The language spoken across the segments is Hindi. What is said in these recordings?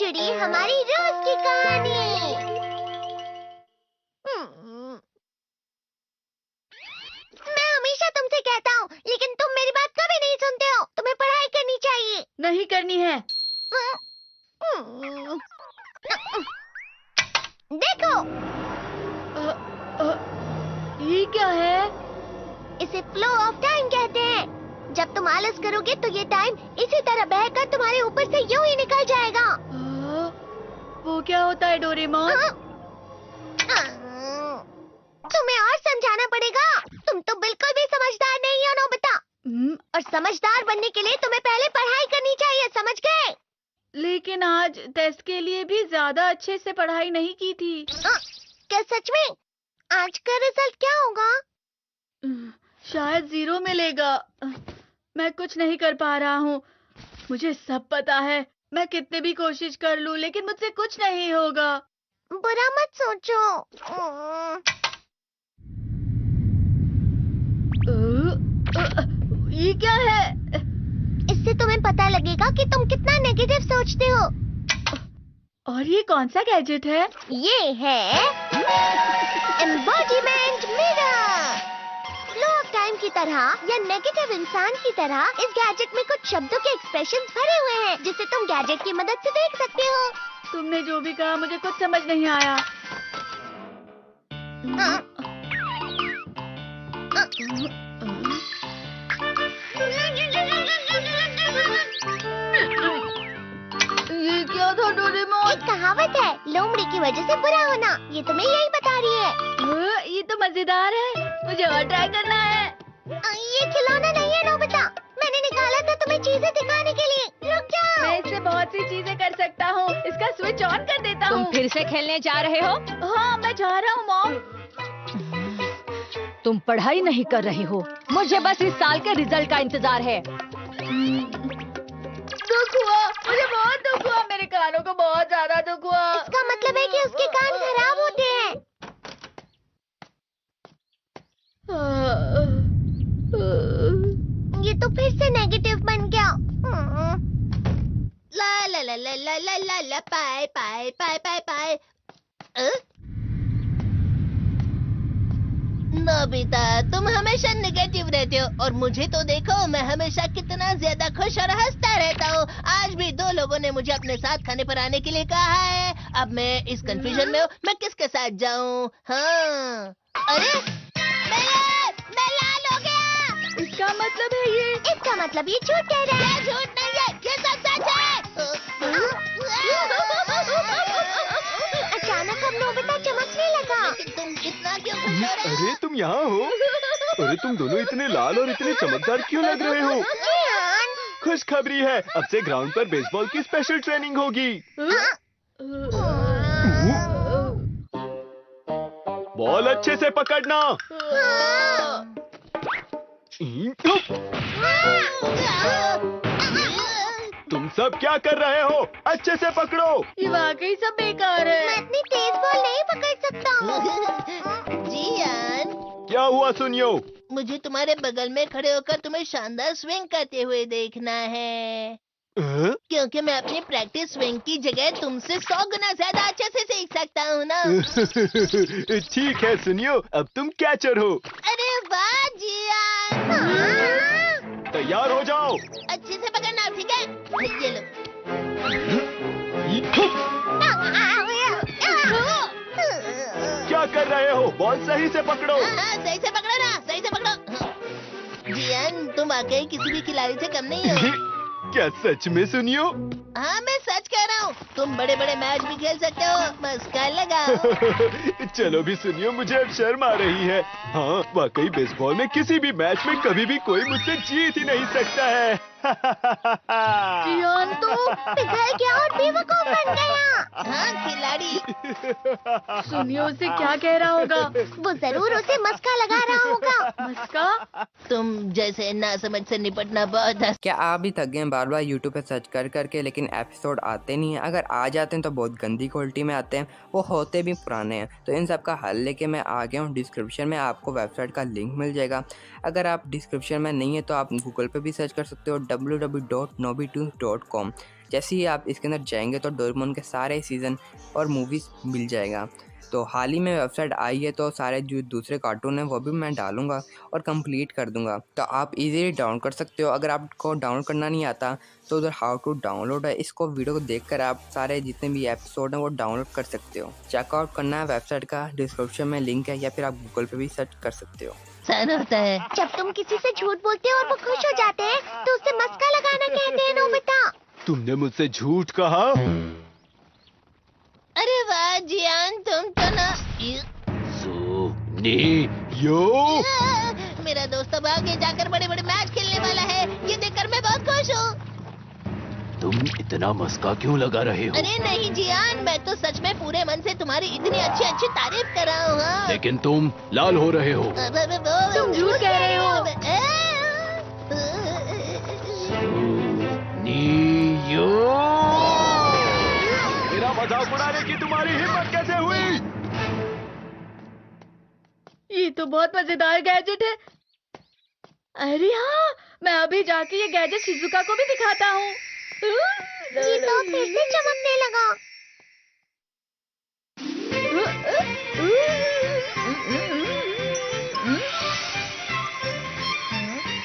जुड़ी हमारी रोज की कहानी। मैं हमेशा तुमसे कहता हूँ, लेकिन तुम मेरी बात कभी नहीं सुनते हो। तुम्हें पढ़ाई करनी चाहिए। नहीं करनी है। देखो, ये क्या है? इसे फ्लो ऑफ टाइम कहते हैं। जब तुम आलस करोगे तो ये टाइम इसी तरह बहकर तुम्हारे ऊपर से यूं ही निकल जाएगा। वो क्या होता है डोरेमोन? तुम्हें और समझाना पड़ेगा। तुम तो बिल्कुल भी समझदार नहीं हो नोबिता। और समझदार बनने के लिए तुम्हें पहले पढ़ाई करनी चाहिए, समझ गए? लेकिन आज टेस्ट के लिए भी ज्यादा अच्छे से पढ़ाई नहीं की थी। क्या सच में? आज का रिजल्ट क्या होगा? शायद 0 मिलेगा। मैं कुछ नहीं कर पा रहा हूँ। मुझे सब पता है। मैं कितने भी कोशिश कर लूँ, लेकिन मुझसे कुछ नहीं होगा। बुरा मत सोचो। ये क्या है? इससे तुम्हें पता लगेगा कि तुम कितना नेगेटिव सोचते हो। और ये कौन सा गैजेट है? ये है embodiment mirror. Flow of time की तरह या नेगेटिव इंसान की तरह इस गैजेट में कुछ शब्दों के एक्सप्रेशंस भरे हुए हैं, जिसे तुम गैजेट की मदद से देख सकते हो। तुमने जो भी कहा मुझे कुछ समझ नहीं आया। ये क्या था डोरेमोन? एक कहावत है, लोमड़ी की वजह से बुरा होना। ये तुम्हें यही बता रही है। ये तो मजेदार है। मुझे और ट्राई करना है। ये खिलौना नहीं है नोबिता। मैंने निकाला था तुम्हें चीजें दिखाने के लिए। रुक जाओ। मैं इससे बहुत सी चीजें कर सकता हूँ। इसका स्विच ऑन कर देता हूँ। तुम फिर से खेलने जा रहे हो? हाँ, मैं जा रहा हूँ मॉम। तुम पढ़ाई नहीं कर रही हो। मुझे बस इस साल के रिजल्ट का इंतजार है। दुख हुआ, मुझे बहुत दुख हुआ। मेरे कानों को बहुत ज्यादा दुख हुआ। इसका मतलब है कि उसके कान खराब होते हैं। ये तो फिर से नेगेटिव बन गया। ला ला ला ला ला ला ला ला पाए पाए पाए पाए पाए। नोबिता, तुम हमेशा नेगेटिव रहते हो और मुझे तो देखो, मैं हमेशा कितना ज्यादा खुश और हंसता रहता हूँ। आज भी 2 लोगों ने मुझे अपने साथ खाने पर आने के लिए कहा है। अब मैं इस कंफ्यूजन में हूँ, मैं किसके साथ जाऊँ? हाँ, अरे मैं लाल हो गया। इसका मतलब है ये? इसका मतलब ये झूठ कह रहा है। झूठ नहीं है, ये सब सच है। अचानक अब नोबिता चमकने लगा। तुम इतना क्यों खुश हो रहे हो? अरे तुम यहाँ हो? अरे तुम दोनों इतने लाल और इतने चमकदार क्यों लग रहे हो? खुशखबरी है, अब से ग्राउंड पर बेसबॉल की स्पेशल ट्रेनिंग होगी। बॉल अच्छे से पकड़ना। तुम सब क्या कर रहे हो? अच्छे से पकड़ो। ये वाकई सब बेकार है। मैं इतनी तेज बॉल नहीं पकड़ सकता हूँ। जियान, क्या हुआ सुनियो? मुझे तुम्हारे बगल में खड़े होकर तुम्हें शानदार स्विंग करते हुए देखना है। क्योंकि मैं अपनी प्रैक्टिस स्विंग की जगह तुमसे 100 गुना ज्यादा अच्छे से सीख सकता हूँ ना। ठीक है सुनियो, अब तुम कैचर हो। अरे वाह जियान। तैयार हो जाओ। अच्छे से पकड़ना, ठीक है? ये लो। क्या कर रहे हो? बॉल सही से पकड़ो। सही से पकड़ो ना, सही से पकड़ो। जियान, तुम वाकई किसी भी खिलाड़ी से कम नहीं हो। क्या सच में सुनियो? हाँ, मैं सच कह रहा हूँ। तुम बड़े बड़े मैच भी खेल सकते हो। मस्का लगाओ। चलो भी सुनियो, मुझे अब शर्म आ रही है। हाँ, वाकई बेसबॉल में किसी भी मैच में कभी भी कोई मुझसे जीत ही नहीं सकता है। जियान तो पिघल गया और बेवकूफ बन गया। हाँ, खिलाड़ी। सुनियो उसे क्या कह रहा होगा? वो जरूर उसे मस्का लगा रहा होगा। मस्का? तुम जैसे नासमझ से निपटना बहुत क्या आप भी थक गए बार बार यूट्यूब पे सर्च कर करके, लेकिन लेकिन एपिसोड आते नहीं हैं। अगर आ जाते हैं तो बहुत गंदी क्वालिटी में आते हैं, वो होते भी पुराने हैं। तो इन सब का हल लेके मैं आ गया हूँ। डिस्क्रिप्शन में आपको वेबसाइट का लिंक मिल जाएगा। अगर आप डिस्क्रिप्शन में नहीं है तो आप गूगल पे भी सर्च कर सकते हो www.nobitoons.com। जैसे ही आप इसके अंदर जाएंगे तो डोरेमोन के सारे सीज़न और मूवीज़ मिल जाएगा। तो हाल ही में वेबसाइट आई है तो सारे जो दूसरे कार्टून हैं वो भी मैं डालूंगा और कंप्लीट कर दूंगा। तो आप इजीली डाउनलोड कर सकते हो। अगर आपको डाउनलोड करना नहीं आता तो उधर हाउ टू डाउनलोड है, इसको वीडियो को देखकर आप सारे जितने भी एपिसोड हैं वो डाउनलोड कर सकते हो। चेकआउट करना है वेबसाइट का, डिस्क्रिप्शन में लिंक है, या फिर आप गूगल पे भी सर्च कर सकते हो। सन होता है। जब तुम किसी से झूठ बोलते हो और वो खुश हो जाते हैं तो उसे मस्का लगाना कहते हैं नोबिता। तुमने मुझसे झूठ कहा? अरे वाह जियान, तुम तो ना मेरा दोस्त अब आगे जाकर बड़े बड़े मैच खेलने वाला है। ये देखकर मैं बहुत खुश हूँ। तुम इतना मस्का क्यों लगा रहे हो? अरे नहीं जियान, मैं तो सच में पूरे मन से तुम्हारी इतनी अच्छी अच्छी तारीफ कर रहा हूँ। हाँ। लेकिन तुम लाल हो रहे हो। तुम झूठ कह रहे हो। मेरा मजाक उड़ाने की तुम्हारी हिम्मत कैसे हुई? ये तो बहुत मजेदार गैजेट है। अरे हाँ, मैं अभी जाके ये गैजेट शिजुका को भी दिखाता हूँ। ये तो फिर से चमकने लगा।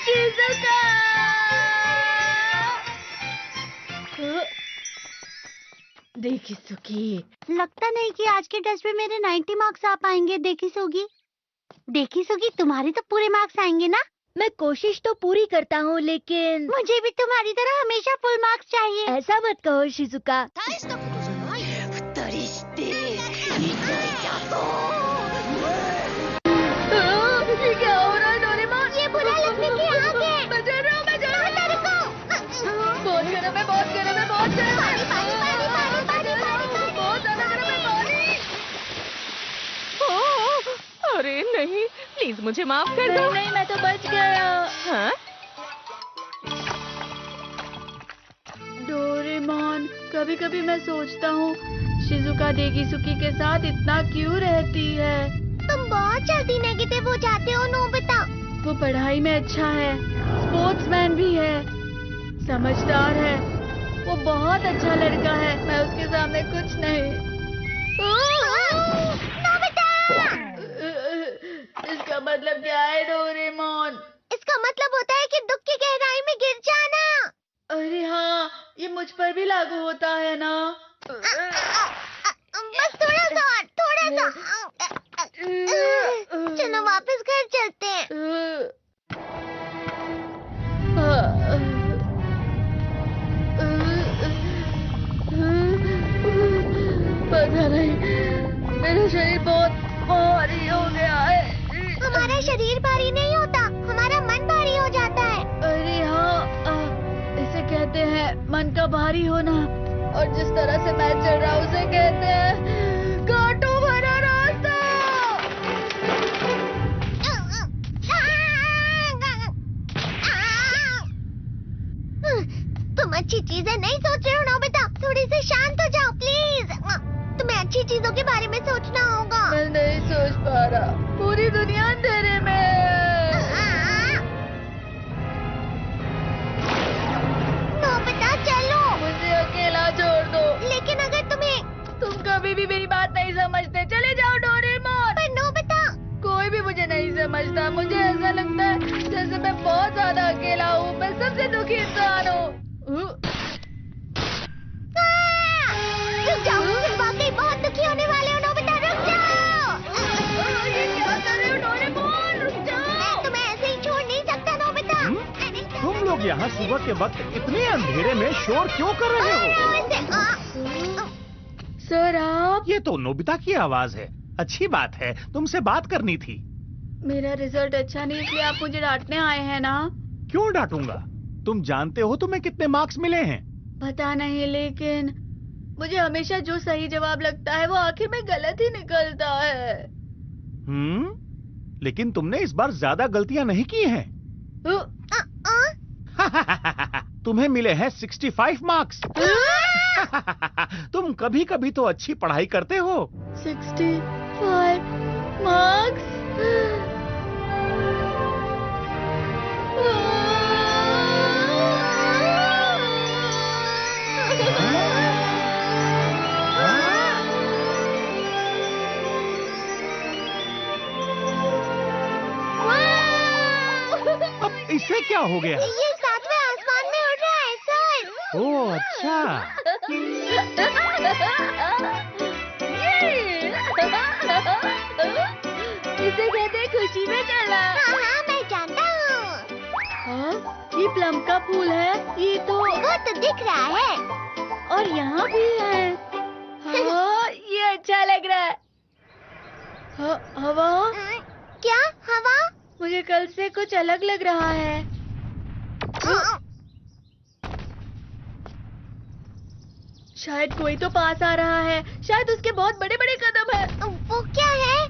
शिजुका! देखिसुकी, लगता नहीं कि आज के टेस्ट में मेरे 90 मार्क्स आ पाएंगे। देखिसुगी, तुम्हारे तो पूरे मार्क्स आएंगे ना? मैं कोशिश तो पूरी करता हूँ, लेकिन मुझे भी तुम्हारी तरह हमेशा फुल मार्क्स चाहिए। ऐसा मत कहो शिजुका। ये क्या हो रहा है डोरेमोन? ये बुरा लगने की आग है। मैं डर रहा हूँ, मैं डर रहा हूँ। बहुत गर्म है, बहुत गर्म है, बहुत गर्म है। पानी, बहुत ज्यादा गर्म है पानी। अरे नहीं, प्लीज मुझे माफ कर दो। नहीं, मैं तो बच गया। हाँ? डोरेमोन, कभी कभी मैं सोचता हूँ शिजुका देगिसुकी के साथ इतना क्यों रहती है। तुम बहुत जल्दी नेगेटिव हो जाते हो नोबिता। वो पढ़ाई में अच्छा है, स्पोर्ट्समैन भी है, समझदार है, वो बहुत अच्छा लड़का है। मैं उसके सामने कुछ नहीं। नोबिता! इसका मतलब क्या है डोरेमोन? इसका मतलब होता है कि दुख की गहराई में गिर जाना। अरे हाँ, ये मुझ पर भी लागू होता है ना। बस थोड़ा सा और, थोड़ा सा। चलो वापस घर चलते हैं। पता नहीं, मेरा शरीर बहुत भारी हो गया है। हमारा शरीर भारी नहीं होता, हमारा मन भारी हो जाता है। अरे हाँ, इसे कहते हैं मन का भारी होना। और जिस तरह से मैं चल रहा हूँ उसे कहते हैं कांटों भरा रास्ता। तुम अच्छी चीजें नहीं सोच रहे हो नोबिता। थोड़ी सी शांत हो जाओ प्लीज। तुम्हें अच्छी चीजों के बारे में सोचना होगा। मैं नहीं सोच पा रहा, पूरी दुनिया अंधेरे में है। नोबिता चलो। मुझे अकेला छोड़ दो। लेकिन अगर तुम कभी भी मेरी बात नहीं समझते। चले जाओ डोरेमोन। पर नोबिता, कोई भी मुझे नहीं समझता। मुझे ऐसा लगता है जैसे मैं बहुत ज्यादा अकेला हूँ। मैं सबसे दुखी इंसान हूँ। रुक जाओ, तुम वाकई बहुत दुखी होने वाले हो नोबिता। रुक जाओ। ये क्या कर रहे हो डोरेमोन? रुक जाओ। मैं तुम्हें ऐसे ही छोड़ नहीं सकता नोबिता। तुम लोग यहाँ सुबह के वक्त इतने अंधेरे में शोर क्यों कर रहे हो? सर आप? ये तो नोबिता की आवाज है। अच्छी बात है, तुमसे बात करनी थी। मेरा रिजल्ट अच्छा नहीं, इसलिए आप मुझे डांटने आए हैं ना? क्यों डांटूंगा? तुम जानते हो तुम्हें कितने मार्क्स मिले हैं? पता नहीं, लेकिन मुझे हमेशा जो सही जवाब लगता है वो आखिर में गलत ही निकलता है। लेकिन तुमने इस बार ज्यादा गलतियां नहीं की हैं। उ, तुम्हें मिले हैं 65 मार्क्स। तुम कभी कभी तो अच्छी पढ़ाई करते हो। 65 मार्क्स। अब इससे क्या हो गया? ये सातवें आसमान में उड़ रहा है सर। ओह अच्छा। इसे कहते हैं खुशी में चला। हाँ मैं जानता हूँ। हाँ, ये प्लम का फूल है। ये तो वो तो दिख रहा है। और यहाँ भी है। हाँ, ये अच्छा लग रहा है। हवा? क्या हवा? मुझे कल से कुछ अलग लग रहा है। शायद कोई तो पास आ रहा है। शायद उसके बहुत बड़े बड़े कदम है। वो क्या है?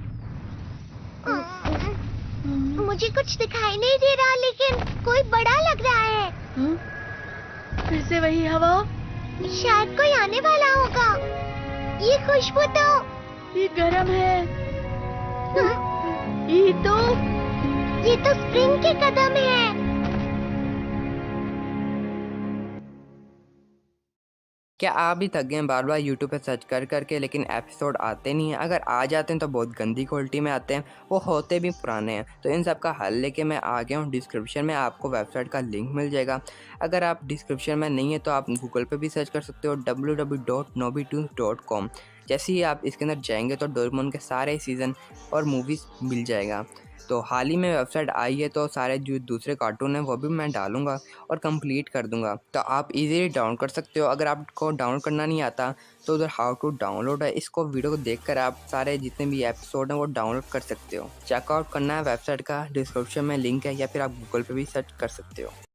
मुझे कुछ दिखाई नहीं दे रहा, लेकिन कोई बड़ा लग रहा है। फिर से वही हवा। शायद कोई आने वाला होगा। ये खुशबू तो ये गरम है। ये तो स्प्रिंग के कदम है। क्या आप भी थक गए हैं बार बार यूट्यूब पे सर्च कर करके, लेकिन एपिसोड आते नहीं हैं? अगर आ जाते हैं तो बहुत गंदी क्वालिटी में आते हैं, वो होते भी पुराने हैं। तो इन सब का हल लेके मैं आ गया हूँ। डिस्क्रिप्शन में आपको वेबसाइट का लिंक मिल जाएगा। अगर आप डिस्क्रिप्शन में नहीं है तो आप गूगल पे भी सर्च कर सकते हो www.nobitoons.com। जैसे ही आप इसके अंदर जाएंगे तो डोरेमोन के सारे सीज़न और मूवीज़ मिल जाएगा। तो हाल ही में वेबसाइट आई है, तो सारे जो दूसरे कार्टून हैं वो भी मैं डालूंगा और कंप्लीट कर दूंगा। तो आप इजीली डाउनलोड कर सकते हो। अगर आपको डाउनलोड करना नहीं आता तो उधर हाउ टू डाउनलोड है, इसको वीडियो को देखकर आप सारे जितने भी एपिसोड हैं वो डाउनलोड कर सकते हो। चेकआउट करना है वेबसाइट का, डिस्क्रिप्शन में लिंक है, या फिर आप गूगल पे भी सर्च कर सकते हो।